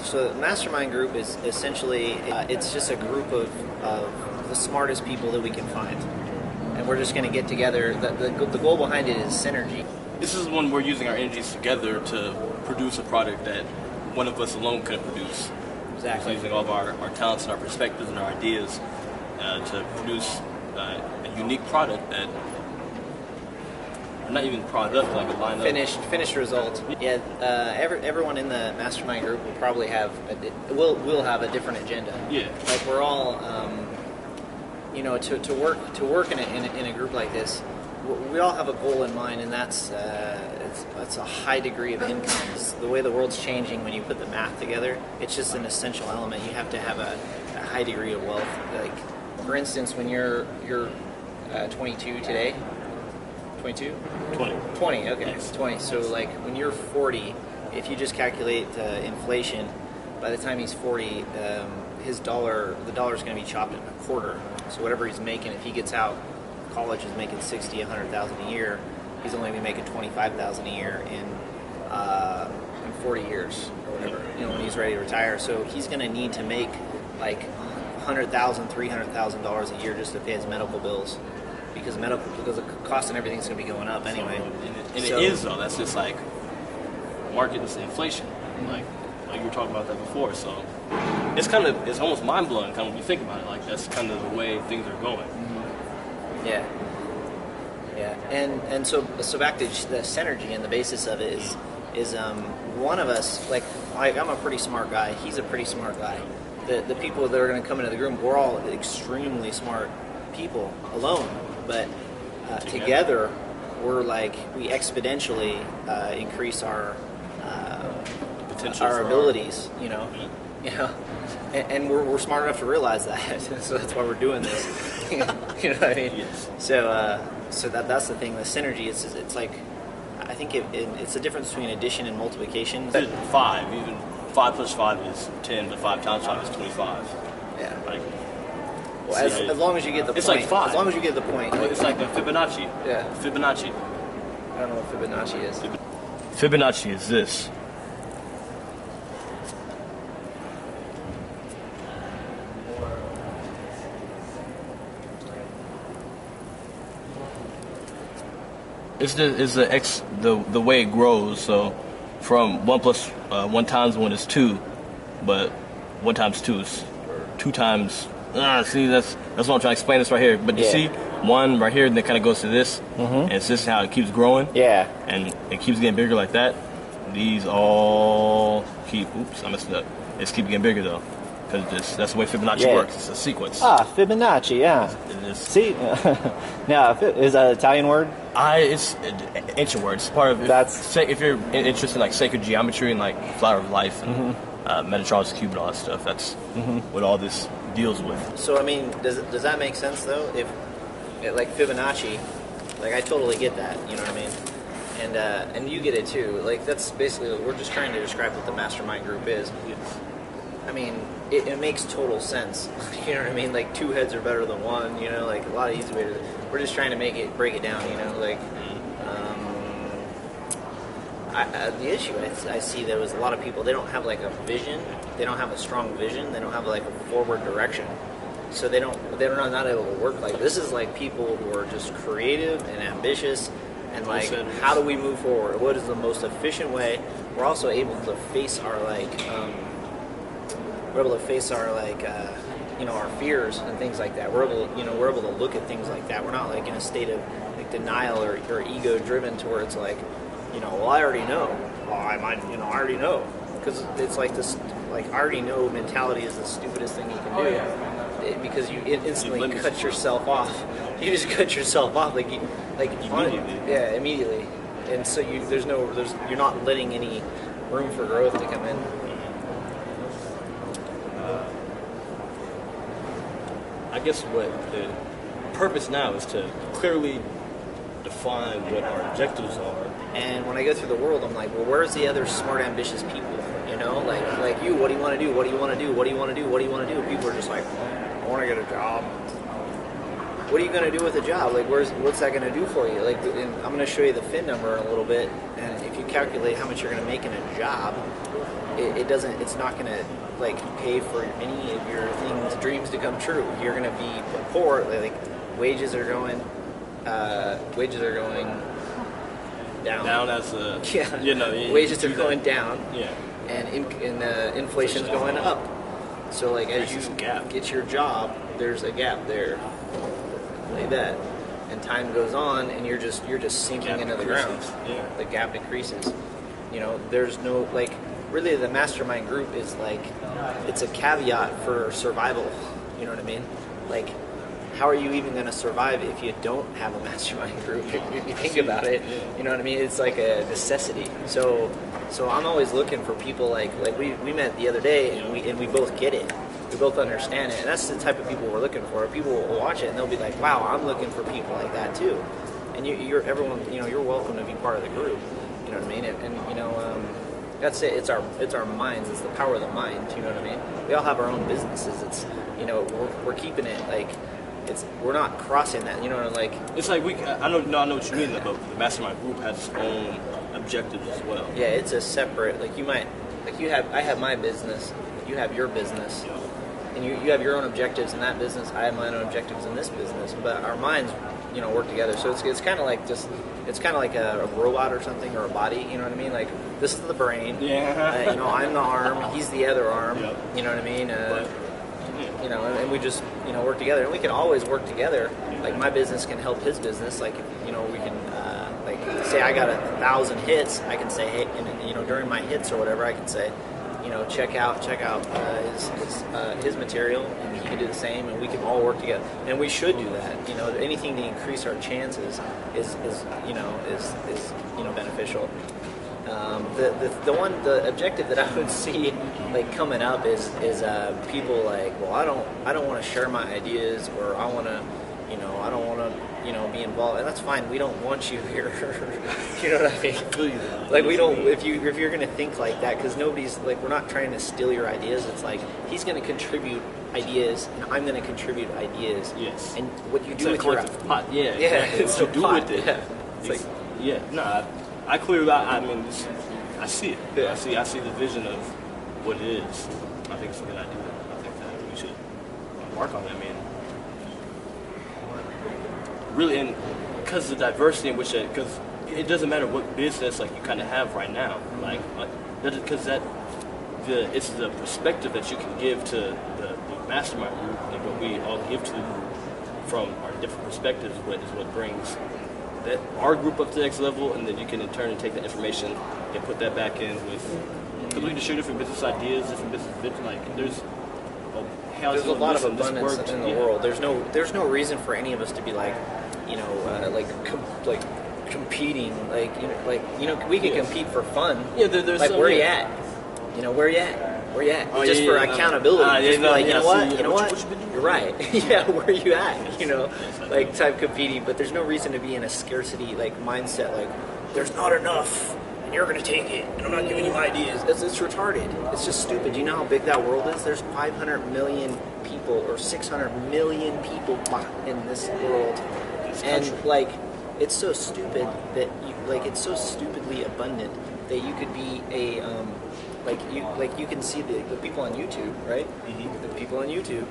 So the Mastermind group is essentially, it's just a group of the smartest people that we can find. And we're just going to get together. The goal behind it is synergy. This is when we're using our energies together to produce a product that one of us alone couldn't produce. Exactly. It's using all of our talents and our perspectives and our ideas to produce a unique product that, or not even product, like a line finished result. Yeah, everyone in the Mastermind group will probably have will have a different agenda. Yeah. Like we're all, to work in a group like this, we all have a goal in mind, and that's a high degree of income. The way the world's changing, when you put the math together, it's just an essential element. You have to have a high degree of wealth. Like, for instance, when you're 22 today. 22? 20. 20, okay. Yes. 20. So, like, when you're 40, if you just calculate inflation, by the time he's 40, the dollar's going to be chopped in a quarter. So whatever he's making, if he gets out, college is making $60,000, $100,000 a year, he's only going to be making $25,000 a year in 40 years or whatever, when he's ready to retire. So he's going to need to make like $100,000, $300,000 a year just to pay his medical bills. Because the cost and everything's going to be going up anyway. And it is, though. That's just like market inflation. Like you were talking about that before. So it's almost mind blowing kind of when you think about it. Like that's kind of the way things are going. Mm-hmm. Yeah. And so back to the synergy and the basis of it is one of us, like I'm a pretty smart guy. He's a pretty smart guy. The people that are going to come into the group, we're all extremely smart people alone. But together, we exponentially increase our abilities, and we're smart enough to realize that. So that's why we're doing this. You know what I mean? Yes. So that's the thing. The synergy it's like, I think it's the difference between addition and multiplication. 5, even 5 plus 5 is 10, but 5 times 5 is 25. Yeah. Well, as long as you get the point. It's like 5. As long as you get the point. It's like the Fibonacci. Yeah. Fibonacci. I don't know what Fibonacci is. Fibonacci is this. It's the way it grows. So from 1 plus 1 times 1 is 2, but 1 times 2 is 2 times. See, that's what I'm trying to explain this right here. But you see 1 right here, and it kind of goes to this, and it's just how it keeps growing. Yeah. And it keeps getting bigger like that. These all keep. Oops, I messed it up. It's keep getting bigger though, because that's the way Fibonacci works. It's a sequence. Fibonacci, yeah. See, now is that an Italian word? It's an ancient word. It's part of. If you're interested in like sacred geometry and like flower of life and Metatron's cube and all that stuff, that's what all this deals with. So I mean, does that make sense though? If like Fibonacci, like I totally get that. You know what I mean? And you get it too. Like that's basically we're just trying to describe what the Mastermind group is. Yes. I mean, it makes total sense. You know what I mean? Like 2 heads are better than 1. You know, like a lot of easy ways. We're just trying to break it down. You know, like the issue I see though is a lot of people, they don't have like a vision. They don't have a strong vision. They don't have like a forward direction. So they're not able to work like this. Is like people who are just creative and ambitious. And like, how do we move forward? What is the most efficient way? We're also able to face our our fears and things like that. We're able to look at things like that. We're not like in a state of like denial or ego driven to where it's like, well, I already know. Well, I already know, because it's like this, like I already know mentality is the stupidest thing you can do, because you instantly cut yourself off. You just cut yourself off immediately, and so you're not letting any room for growth to come in. I guess what the purpose now is to clearly define what our objectives are. And when I go through the world, I'm like, well, where's the other smart, ambitious people? Like you, what do you want to do? What do you want to do? What do you want to do? What do you want to do? People are just like, I want to get a job. what are you going to do with a job? Like, what's that going to do for you? Like, and I'm going to show you the fin number in a little bit, and if you calculate how much you're going to make in a job, it's not going to like pay for any of your dreams to come true. You're going to be poor. Like, wages are going down. Down as a wages are going down. Yeah. And inflation's going up. So like as you get your job, there's a gap there. Like that. And time goes on, and you're just sinking into the ground. Yeah. The gap increases. There's no like really the mastermind group is like it's a caveat for survival. You know what I mean? Like, how are you even going to survive if you don't have a mastermind group? If you think about it, you know what I mean? It's like a necessity. So I'm always looking for people like we met the other day, and we both get it. We both understand it, and that's the type of people we're looking for. People will watch it and they'll be like, "Wow, I'm looking for people like that too." And you're welcome to be part of the group. You know what I mean? And that's it. It's our minds. It's the power of the mind. You know what I mean? We all have our own businesses. It's we're keeping it like. We're not crossing that, like. It's like I know what you mean, but the mastermind group has its own objectives as well. Yeah, it's a separate. I have my business, you have your business, and you have your own objectives in that business. I have my own objectives in this business, but our minds, work together. So it's kind of like it's kind of like a robot or something, or a body. You know what I mean? Like, this is the brain. Yeah. I'm the arm. He's the other arm. Yep. You know what I mean? And we just, work together. And we can always work together. Like, my business can help his business. Like, we can, say I got 1,000 hits. I can say, hey, and, during my hits or whatever, I can say, check out his material, and he can do the same, and we can all work together. And we should do that. Anything to increase our chances is beneficial. The objective that I would see like coming up is people like, well, I don't want to share my ideas, or I want to, I don't want to, be involved, and that's fine. We don't want you here. You know what I mean? Like, we don't. If you're going to think like that, because nobody's like, we're not trying to steal your ideas. It's like he's going to contribute ideas, and I'm going to contribute ideas. Yes. And what you do with your pot, yeah, it's what you do with it. Yeah. It's like, yeah, no. I clear out. I mean, I see it. Yeah. I see the vision of what it is. I think it's a good idea. I think that we should work on that. I mean, really, and because the diversity in which because it doesn't matter what business like you kind of have right now, like because it's the perspective that you can give to the mastermind group, and what we all give to the group from our different perspectives. What brings that our group up to the next level, and then you can in turn take that information and put that back in with. Because we can share different business ideas, different business like there's a lot of abundance in the world. There's no reason for any of us to be like, competing. We can compete for fun. Yeah, there's like, some, where you at? Where you at? Where you at? Just for accountability. Just be like, you know what? You're right. Yeah, where are you at? Like type competing. But there's no reason to be in a scarcity like mindset. Like, there's not enough, and you're gonna take it, and I'm not giving you ideas. It's retarded. It's just stupid. Do you know how big that world is? There's 500 million people or 600 million people in this world, and like, it's so stupid that it's so stupidly abundant that you could be a you can see the people on YouTube, right? Mm-hmm. The people on YouTube,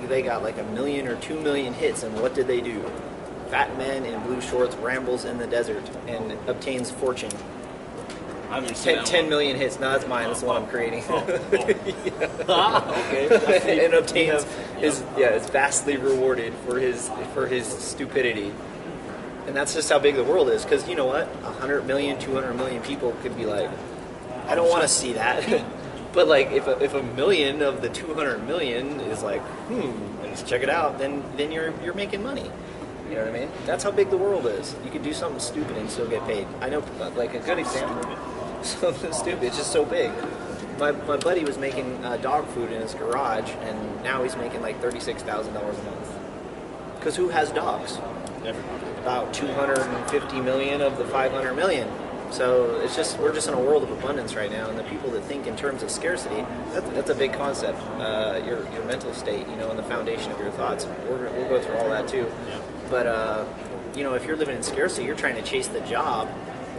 they got like 1 million or 2 million hits, and what did they do? Fat man in blue shorts rambles in the desert and obtains fortune. 10 million hits. No, that's mine. That's the one I'm creating. Okay. And obtains is vastly rewarded for his stupidity. And that's just how big the world is. Because you know what? 100 million, 200 million people could be like, I don't want to see that. But like, if a million of the 200 million is like, let's check it out, then you're making money. You know what I mean? That's how big the world is. You could do something stupid and still get paid. I know, like, a good example. Something stupid. It's just so big. My buddy was making dog food in his garage, and now he's making like $36,000 a month. Because who has dogs? Everybody. About 250 million of the 500 million. So it's just we're just in a world of abundance right now, and the people that think in terms of scarcity, that's a big concept. Your mental state, you know, and the foundation of your thoughts. We'll go through all that too. Yeah. But you know, if you're living in scarcity, you're trying to chase the job.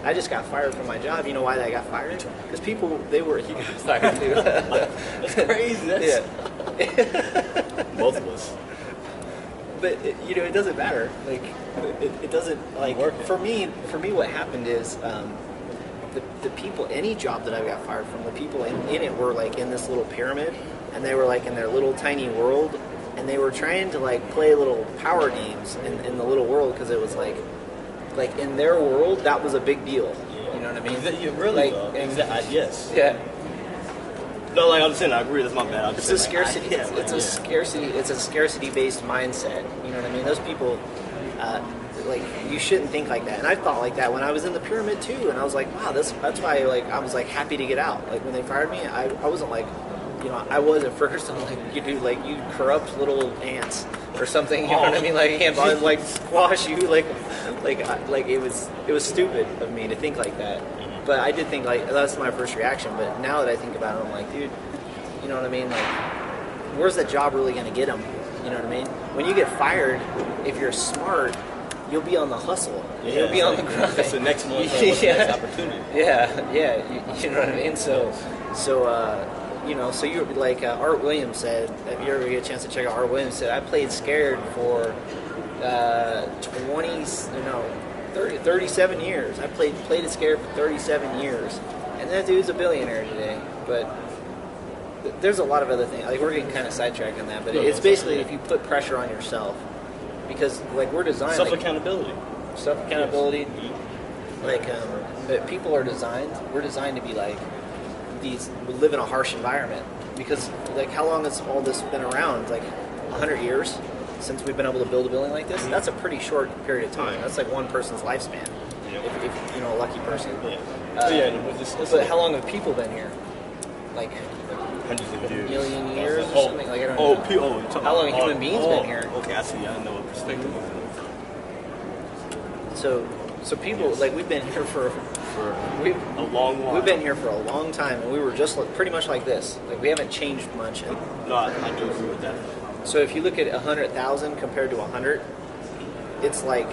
I just got fired from my job. You know why I got fired? Because people, you got fired too. That's crazy. That's both of us. But you know, it doesn't matter. Like, it doesn't like for me. What happened is the people, any job that I got fired from, the people in it were like in this little pyramid, and they were like in their little tiny world, and they were trying to like play little power games in the little world because it was like in their world that was a big deal. You know what I mean? You really like, yes. Yeah. No, like I'm saying, I agree. That's my bad. It's a scarcity. It's a scarcity. It's a scarcity-based mindset. You know what I mean? Those people, like, you shouldn't think like that. And I thought like that when I was in the pyramid too. And I was like, wow, that's why I was like happy to get out. Like when they fired me, I wasn't like, you know, I was at first. I'm like, you corrupt little ants or something. You know what I mean? Like ants, I'd like squash you. Like it was stupid of me to think like that. But I did think like that's my first reaction. But now that I think about it, I'm like, dude, you know what I mean? Like, where's that job really going to get them? You know what I mean? When you get fired, if you're smart, you'll be on the hustle. Yeah, you'll be on the grind. That's the next one. What's the next opportunity? Yeah. You know what I mean? So you know, so you like Art Williams said. If you ever get a chance to check out Art Williams said, I played scared for 37 years. I played it scared for 37 years, and that dude's a billionaire today. But there's a lot of other things. Like we're getting kind of sidetracked on that, but it's basically if you put pressure on yourself, because like we're designed self-accountability. Self-accountability. Yes. Like but people are designed. We're designed to be like these. We live in a harsh environment because like how long has all this been around? Like 100 years. Since we've been able to build a building like this, that's a pretty short period of time. That's like one person's lifespan, if you know, a lucky person. But how long have people been here? Like hundreds of years, million years or something. Like I don't know. How long have human beings been here? Okay, I see. I know what perspective. So people like we've been here for a long while. We've been here for a long time, and we were just pretty much like this. Like we haven't changed much. No, I do agree with that. So if you look at 100,000 compared to 100, it's like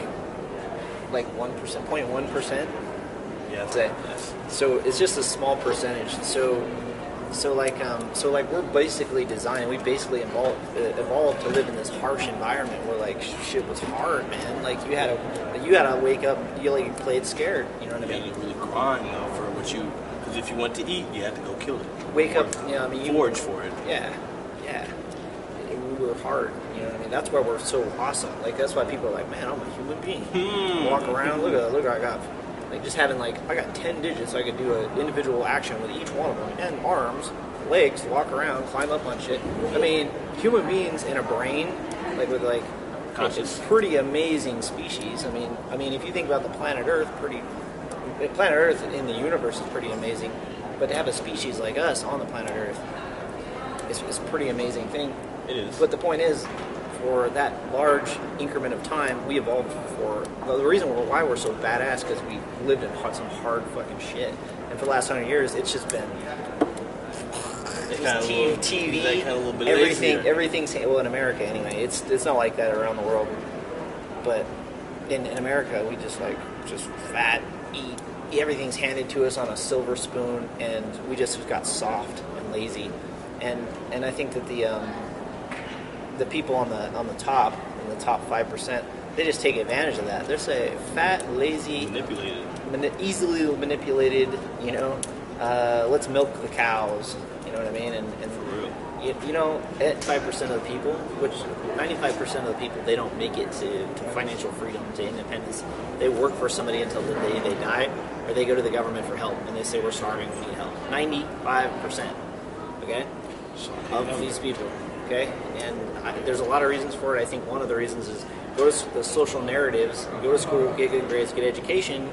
1%, 0.1%. Yeah. Say. Yes. So it's just a small percentage. So like we're basically designed. We basically evolved to live in this harsh environment where like shit was hard, man. Like you had to wake up. You like played scared. You know what I mean? You had to really grind though for what you. Because if you want to eat, you had to go kill it. Wake up. Yeah, I mean forage for it. Yeah. We were hard, you know what I mean? That's why we're so awesome. Like that's why people are like, man, I'm a human being. Walk around, look what I got. Like just having like I got 10 digits, so I could do an individual action with each one of them, and arms, legs, walk around, climb up on shit. I mean, human beings in a brain, like with like it's pretty amazing species. I mean, if you think about the planet Earth, planet Earth in the universe is pretty amazing. But to have a species like us on the planet Earth, it's a pretty amazing thing. It is. But the point is, for that large increment of time, we evolved the reason why we're so badass because we lived in some hard fucking shit. And for the last 100 years, it's just been TV, everything's well in America anyway. It's not like that around the world, but in America we just fat, eat. Everything's handed to us on a silver spoon, and we just got soft and lazy. And I think that the people on the top, in the top 5%, they just take advantage of that. They're say fat, lazy, easily manipulated. You know, let's milk the cows. You know what I mean? And you know, at 5% of the people, which 95% of the people, they don't make it to financial freedom, to independence. They work for somebody until the day they die, or they go to the government for help, and they say we're starving, we need help. 95%. Okay, of these people. Okay, and there's a lot of reasons for it. I think one of the reasons is go to the social narratives, go to school, get good grades, get education,